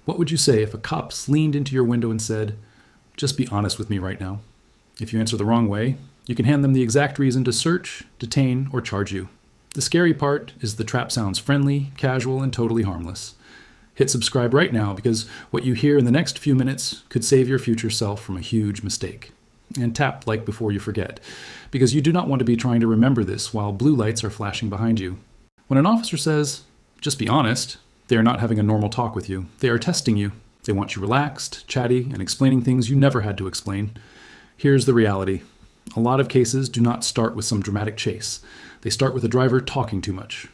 What would you say if a cop leaned into your window and said, "Just be honest with me right now"? If you answer the wrong way, you can hand them the exact reason to search, detain, or charge you. The scary part is the trap sounds friendly, casual, and totally harmless. Hit subscribe right now because what you hear in the next few minutes could save your future self from a huge mistake. And tap like before you forget, because you do not want to be trying to remember this while blue lights are flashing behind you. When an officer says, "Just be honest," they are not having a normal talk with you. They are testing you. They want you relaxed, chatty, and explaining things you never had to explain. Here's the reality. A lot of cases do not start with some dramatic chase. They start with a driver talking too much.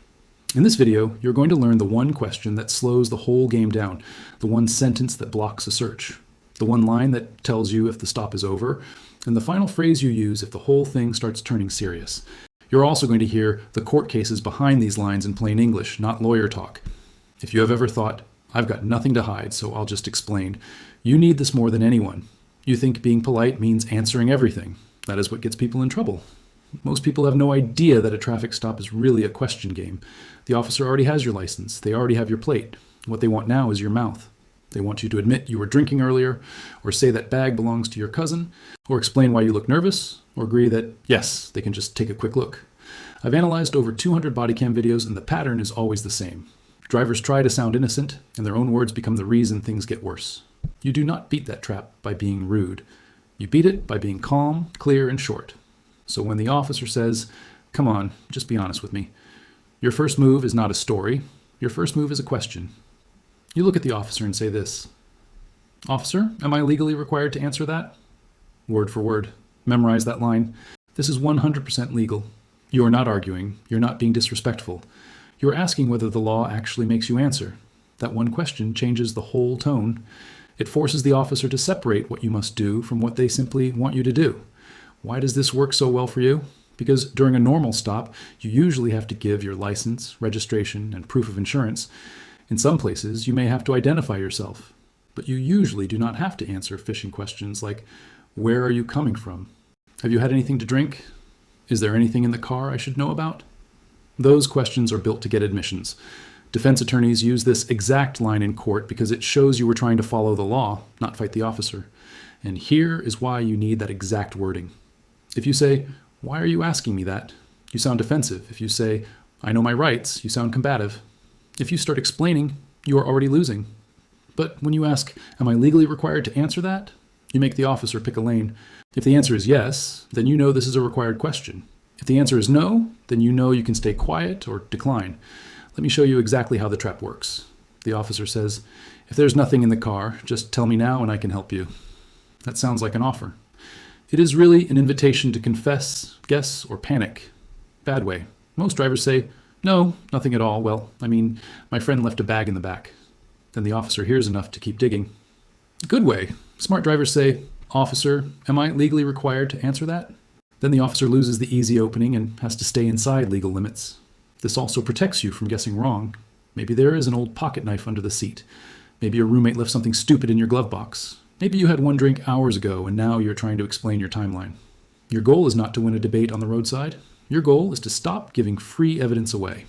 In this video, you're going to learn the one question that slows the whole game down, the one sentence that blocks a search, the one line that tells you if the stop is over, and the final phrase you use if the whole thing starts turning serious. You're also going to hear the court cases behind these lines in plain English, not lawyer talk. If you have ever thought, "I've got nothing to hide, so I'll just explain," you need this more than anyone. You think being polite means answering everything. That is what gets people in trouble. Most people have no idea that a traffic stop is really a question game. The officer already has your license. They already have your plate. What they want now is your mouth. They want you to admit you were drinking earlier, or say that bag belongs to your cousin, or explain why you look nervous, or agree that, yes, they can just take a quick look. I've analyzed over 200 body cam videos, and the pattern is always the same. Drivers try to sound innocent, and their own words become the reason things get worse. You do not beat that trap by being rude. You beat it by being calm, clear, and short. So when the officer says, "Come on, just be honest with me," your first move is not a story. Your first move is a question. You look at the officer and say this: "Officer, am I legally required to answer that?" Word for word. Memorize that line. This is 100% legal. You are not arguing. You're not being disrespectful. You're asking whether the law actually makes you answer. That one question changes the whole tone. It forces the officer to separate what you must do from what they simply want you to do. Why does this work so well for you? Because during a normal stop, you usually have to give your license, registration, and proof of insurance. In some places, you may have to identify yourself. But you usually do not have to answer fishing questions like, "Where are you coming from? Have you had anything to drink? Is there anything in the car I should know about?" Those questions are built to get admissions. Defense attorneys use this exact line in court because it shows you were trying to follow the law, not fight the officer. And here is why you need that exact wording. If you say, "Why are you asking me that?" you sound defensive. If you say, "I know my rights," you sound combative. If you start explaining, you are already losing. But when you ask, "Am I legally required to answer that?" you make the officer pick a lane. If the answer is yes, then you know this is a required question. If the answer is no, then you know you can stay quiet or decline. Let me show you exactly how the trap works. The officer says, "If there's nothing in the car, just tell me now and I can help you." That sounds like an offer. It is really an invitation to confess, guess, or panic. Bad way. Most drivers say, "No, nothing at all. Well, my friend left a bag in the back." Then the officer hears enough to keep digging. Good way. Smart drivers say, "Officer, am I legally required to answer that?" Then the officer loses the easy opening and has to stay inside legal limits. This also protects you from guessing wrong. Maybe there is an old pocket knife under the seat. Maybe your roommate left something stupid in your glove box. Maybe you had one drink hours ago and now you're trying to explain your timeline. Your goal is not to win a debate on the roadside. Your goal is to stop giving free evidence away.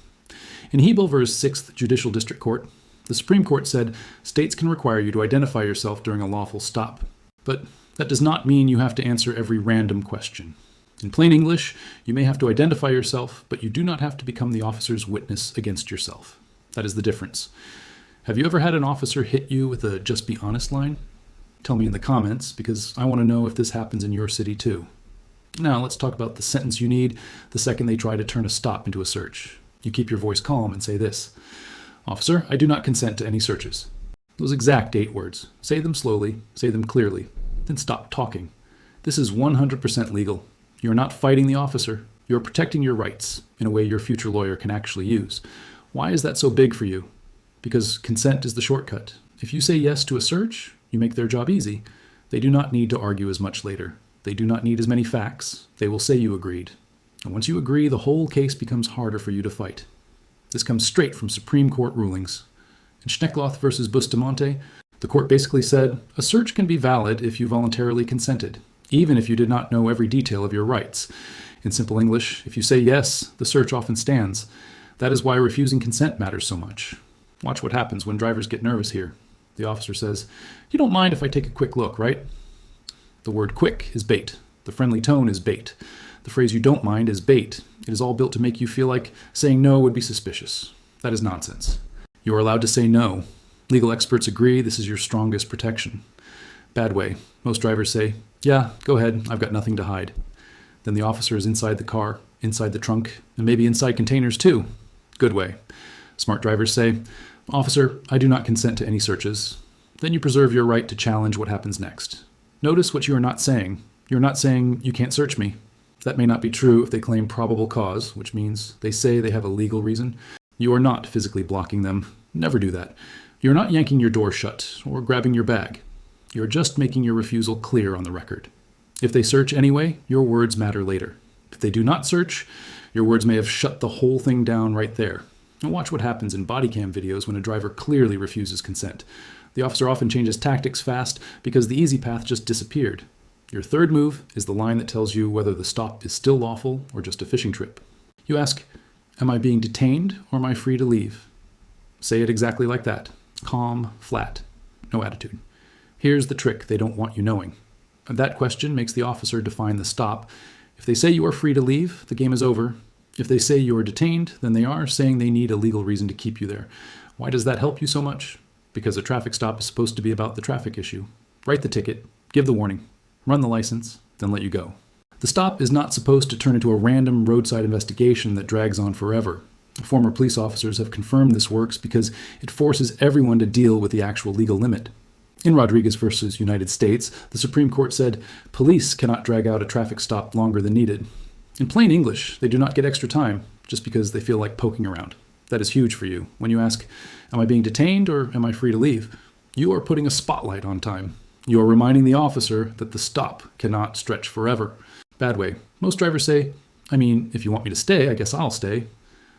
In Hebel v. 6th Judicial District Court, the Supreme Court said states can require you to identify yourself during a lawful stop. But that does not mean you have to answer every random question. In plain English, you may have to identify yourself, but you do not have to become the officer's witness against yourself. That is the difference. Have you ever had an officer hit you with a "just be honest" line? Tell me in the comments, because I want to know if this happens in your city too. Now let's talk about the sentence you need the second they try to turn a stop into a search. You keep your voice calm and say this: "Officer, I do not consent to any searches." Those exact 8 words. Say them slowly, say them clearly, then stop talking. This is 100% legal. You're not fighting the officer. You're protecting your rights in a way your future lawyer can actually use. Why is that so big for you? Because consent is the shortcut. If you say yes to a search, you make their job easy. They do not need to argue as much later. They do not need as many facts. They will say you agreed. And once you agree, the whole case becomes harder for you to fight. This comes straight from Supreme Court rulings. In Schneckloth v. Bustamante, the court basically said, a search can be valid if you voluntarily consented, even if you did not know every detail of your rights. In simple English, if you say yes, the search often stands. That is why refusing consent matters so much. Watch what happens when drivers get nervous here. The officer says, "You don't mind if I take a quick look, right?" The word quick is bait. The friendly tone is bait. The phrase "you don't mind" is bait. It is all built to make you feel like saying no would be suspicious. That is nonsense. You are allowed to say no. Legal experts agree this is your strongest protection. Bad way. Most drivers say, "Yeah, go ahead, I've got nothing to hide." Then the officer is inside the car, inside the trunk, and maybe inside containers too. Good way. Smart drivers say, "Officer, I do not consent to any searches." Then you preserve your right to challenge what happens next. Notice what you are not saying. You're not saying, "You can't search me." That may not be true if they claim probable cause, which means they say they have a legal reason. You are not physically blocking them. Never do that. You're not yanking your door shut or grabbing your bag. You're just making your refusal clear on the record. If they search anyway, your words matter later. If they do not search, your words may have shut the whole thing down right there. And watch what happens in body cam videos when a driver clearly refuses consent. The officer often changes tactics fast because the easy path just disappeared. Your third move is the line that tells you whether the stop is still lawful or just a fishing trip. You ask, "Am I being detained or am I free to leave?" Say it exactly like that. Calm, flat, no attitude. Here's the trick they don't want you knowing. That question makes the officer define the stop. If they say you are free to leave, the game is over. If they say you are detained, then they are saying they need a legal reason to keep you there. Why does that help you so much? Because a traffic stop is supposed to be about the traffic issue. Write the ticket, give the warning, run the license, then let you go. The stop is not supposed to turn into a random roadside investigation that drags on forever. Former police officers have confirmed this works because it forces everyone to deal with the actual legal limit. In Rodriguez versus United States, the Supreme Court said police cannot drag out a traffic stop longer than needed. In plain English, they do not get extra time just because they feel like poking around. That is huge for you. When you ask, "Am I being detained or am I free to leave?" you are putting a spotlight on time. You are reminding the officer that the stop cannot stretch forever. Bad way. Most drivers say, "I mean, if you want me to stay, I guess I'll stay."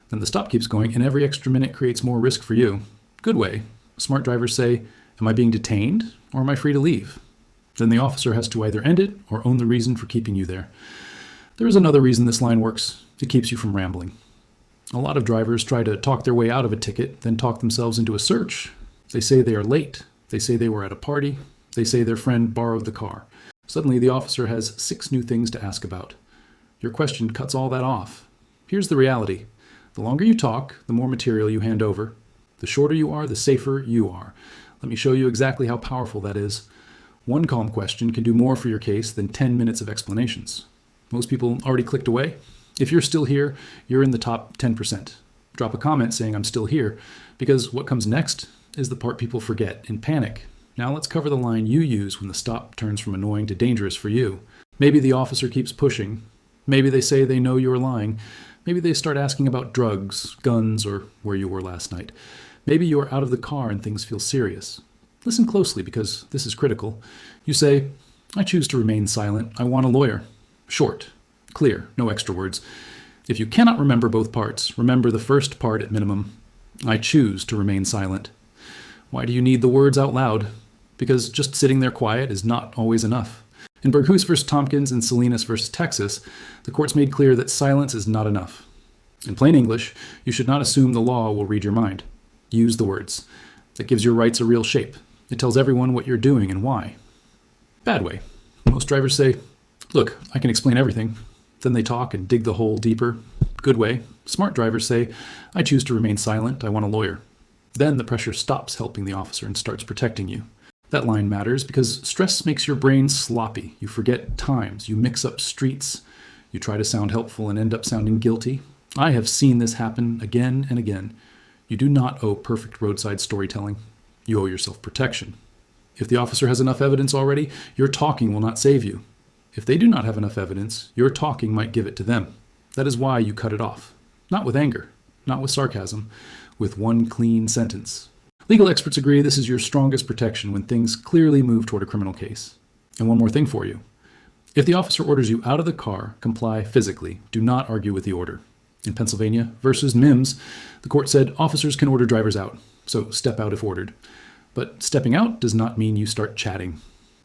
Then the stop keeps going and every extra minute creates more risk for you. Good way. Smart drivers say, "Am I being detained or am I free to leave?" Then the officer has to either end it or own the reason for keeping you there. There is another reason this line works. It keeps you from rambling. A lot of drivers try to talk their way out of a ticket, then talk themselves into a search. They say they are late. They say they were at a party. They say their friend borrowed the car. Suddenly the officer has 6 new things to ask about. Your question cuts all that off. Here's the reality. The longer you talk, the more material you hand over. The shorter you are, the safer you are. Let me show you exactly how powerful that is. One calm question can do more for your case than 10 minutes of explanations. Most people already clicked away. If you're still here, you're in the top 10%. Drop a comment saying "I'm still here," because what comes next is the part people forget in panic. Now let's cover the line you use when the stop turns from annoying to dangerous for you. Maybe the officer keeps pushing. Maybe they say they know you're lying. Maybe they start asking about drugs, guns, or where you were last night. Maybe you are out of the car and things feel serious. Listen closely because this is critical. You say, "I choose to remain silent. I want a lawyer." Short, clear, no extra words. If you cannot remember both parts, remember the first part at minimum. "I choose to remain silent." Why do you need the words out loud? Because just sitting there quiet is not always enough. In Burghoos versus Tompkins and Salinas versus Texas, the courts made clear that silence is not enough. In plain English, you should not assume the law will read your mind. Use the words. That gives your rights a real shape. It tells everyone what you're doing and why. Bad way. Most drivers say, "Look, I can explain everything." Then they talk and dig the hole deeper. Good way. Smart drivers say, "I choose to remain silent. I want a lawyer." Then the pressure stops helping the officer and starts protecting you. That line matters because stress makes your brain sloppy. You forget times. You mix up streets. You try to sound helpful and end up sounding guilty. I have seen this happen again and again. You do not owe perfect roadside storytelling. You owe yourself protection. If the officer has enough evidence already, your talking will not save you. If they do not have enough evidence, your talking might give it to them. That is why you cut it off. Not with anger, not with sarcasm, with one clean sentence. Legal experts agree this is your strongest protection when things clearly move toward a criminal case. And one more thing for you. If the officer orders you out of the car, comply physically. Do not argue with the order. In Pennsylvania versus Mims, the court said officers can order drivers out, so step out if ordered. But stepping out does not mean you start chatting.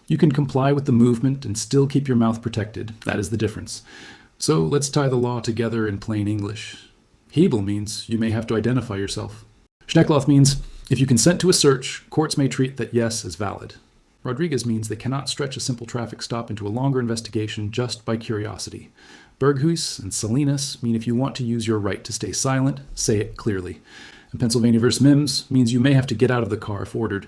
You can comply with the movement and still keep your mouth protected. That is the difference. So let's tie the law together in plain English. Hebel means you may have to identify yourself. Schneckloth means If you consent to a search, courts may treat that yes as valid. Rodriguez means they cannot stretch a simple traffic stop into a longer investigation just by curiosity. Berghuis and Salinas mean if you want to use your right to stay silent, say it clearly. And Pennsylvania v. Mims means you may have to get out of the car if ordered.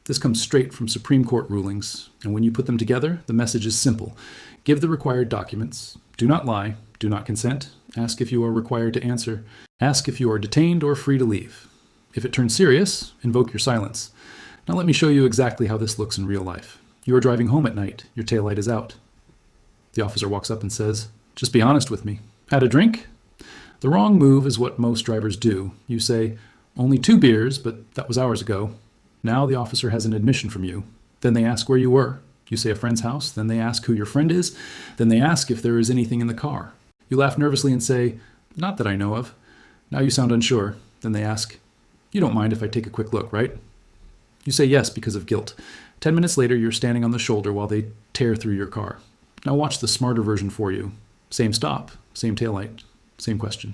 This comes straight from Supreme Court rulings, and when you put them together, the message is simple. Give the required documents. Do not lie. Do not consent. Ask if you are required to answer. Ask if you are detained or free to leave. If it turns serious, invoke your silence. Now let me show you exactly how this looks in real life. You are driving home at night. Your taillight is out. The officer walks up and says, "Just be honest with me. Had a drink?" The wrong move is what most drivers do. You say, "Only 2 beers, but that was hours ago." Now the officer has an admission from you. Then they ask where you were. You say a friend's house. Then they ask who your friend is. Then they ask if there is anything in the car. You laugh nervously and say, "Not that I know of." Now you sound unsure. Then they ask, "You don't mind if I take a quick look, right?" You say yes because of guilt. 10 minutes later, you're standing on the shoulder while they tear through your car. Now watch the smarter version for you. Same stop, same taillight, same question.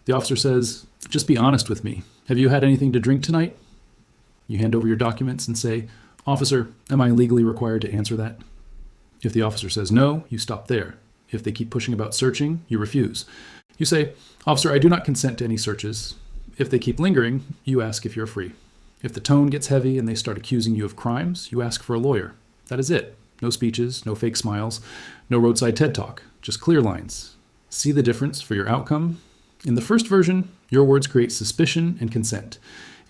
The officer says, "Just be honest with me. Have you had anything to drink tonight?" You hand over your documents and say, "Officer, am I legally required to answer that?" If the officer says no, you stop there. If they keep pushing about searching, you refuse. You say, "Officer, I do not consent to any searches." If they keep lingering, you ask if you're free. If the tone gets heavy and they start accusing you of crimes, you ask for a lawyer. That is it. No speeches, no fake smiles, no roadside TED Talk, just clear lines. See the difference for your outcome? In the first version, your words create suspicion and consent.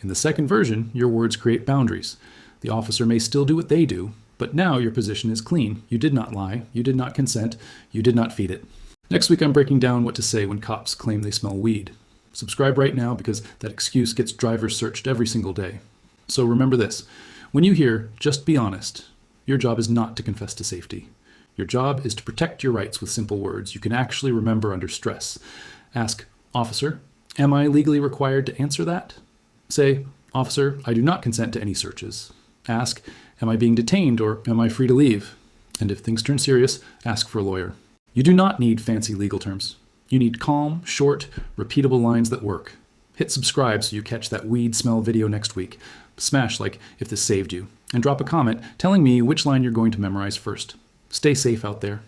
In the second version, your words create boundaries. The officer may still do what they do, but now your position is clean. You did not lie, you did not consent, you did not feed it. Next week, I'm breaking down what to say when cops claim they smell weed. Subscribe right now because that excuse gets drivers searched every single day. So remember this. When you hear, "Just be honest," your job is not to confess to safety. Your job is to protect your rights with simple words you can actually remember under stress. Ask, "Officer, am I legally required to answer that?" Say, "Officer, I do not consent to any searches." Ask, "Am I being detained or am I free to leave?" And if things turn serious, ask for a lawyer. You do not need fancy legal terms. You need calm, short, repeatable lines that work. Hit subscribe so you catch that weed smell video next week. Smash like if this saved you. And drop a comment telling me which line you're going to memorize first. Stay safe out there.